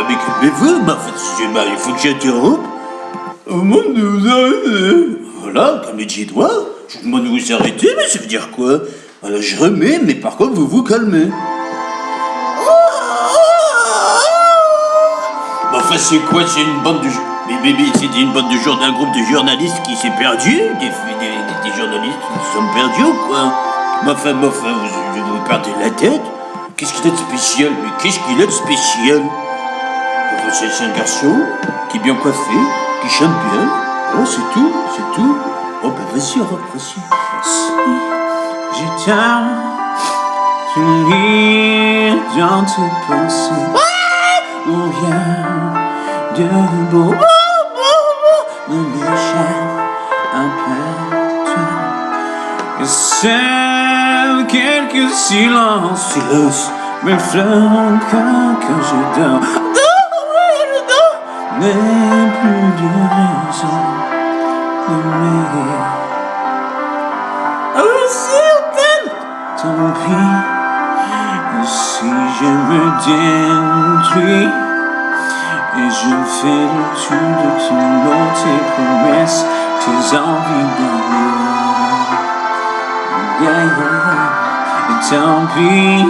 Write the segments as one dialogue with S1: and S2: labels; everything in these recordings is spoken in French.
S1: Mais calmez-vous, il faut que j'interrompe. Au monde de vous arrêter. Voilà, comme les J-doigts, je vous demande de vous arrêter, mais ça veut dire quoi? Alors je remets, mais par contre vous vous calmez. Bon, enfin c'est quoi? C'est une bande de... Mais c'était une bande de jour d'un groupe de journalistes qui s'est perdu? Des journalistes qui se sont perdus ou quoi? Vous perdez la tête? Qu'est-ce qu'il a de spécial? Mais qu'est-ce qu'il a de spécial? C'est un garçon qui est bien coiffé, qui chante bien. Voilà, c'est tout. Oh ben vas-y, Europe, vas-y.
S2: Si j'éteins tu lis dans tes pensées, ou rien de beau me déchire un peu toi. Et seul quelques silences me flottent quand je dors. N'ai plus de raison d'aimer. Ah oui, si on t'aime. Tant pis, si je me détruis et je fais le tout de tout mot, tes promesses, tes envies d'amour. Et tant pis,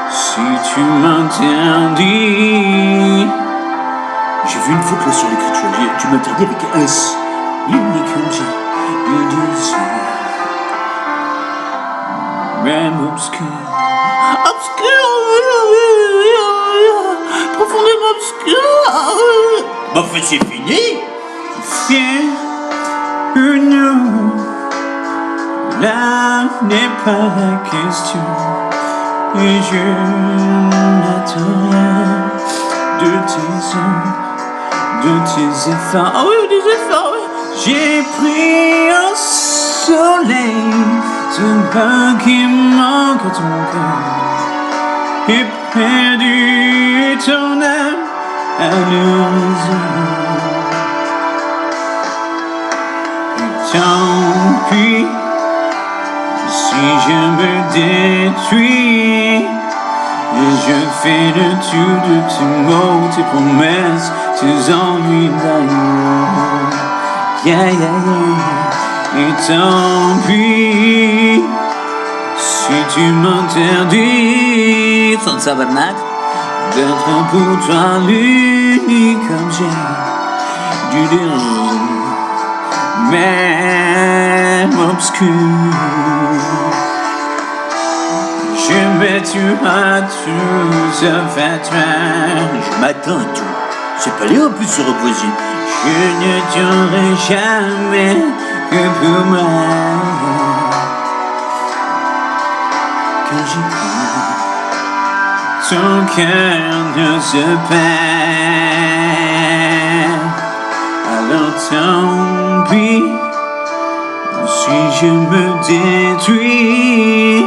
S2: si tu m'interdis.
S1: J'ai vu une faute là sur l'écriture, tu m'interdis avec un S.
S2: L'unique objet du désir, même obscur. Profondément obscur.
S1: Bon, en fait, c'est fini.
S2: Fier, nous, là n'est pas la question. Et je n'attends rien de tes hommes. De tes efforts, ah oui, des efforts, oui. J'ai pris un soleil, ce pain qui manque à ton cœur, et perdu ton âme à l'horizon. Et tant pis, si je me détruis, et je fais le tout de tes mots, tes promesses, tes envies d'ailleurs. Et tant pis, si tu m'interdis, sans tabernacle, d'être pour toi l'unique objet du désir, même obscur. Je m'attends à tout, ça fait toi.
S1: Je m'attends à tout. C'est pas Léo en plus se reposer.
S2: Je ne t'aurai jamais que pour moi. Quand j'y crois, ton cœur ne se perd. Alors tant pis, si je me détruis.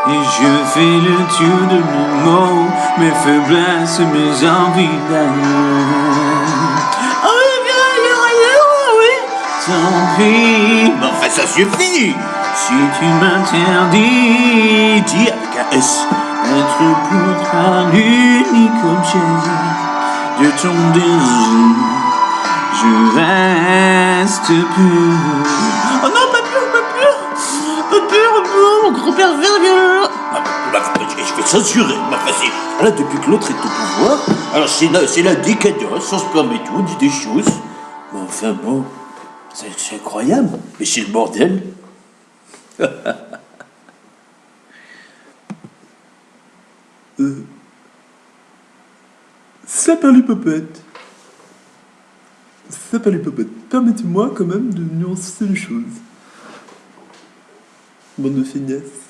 S2: Et je fais le tour de mes mots, mes faiblesses, mes envies d'ailleurs. Oh oui, tant pis.
S1: Mais enfin, ça suffit.
S2: Si tu m'interdis,
S1: dis avec un S,
S2: d'être pour toi l'unique objet de ton désir, je reste pur. Oh non, pas pur. Mon grand-père vertueux.
S1: Je vais censurer. Là, depuis que l'autre est au pouvoir, alors c'est la décadence, on se permet tout, on dit des choses. Mais enfin bon, c'est incroyable, mais c'est le bordel.
S3: Salut Popette. Permettez-moi quand même de nuancer les choses. Bande de feignasses.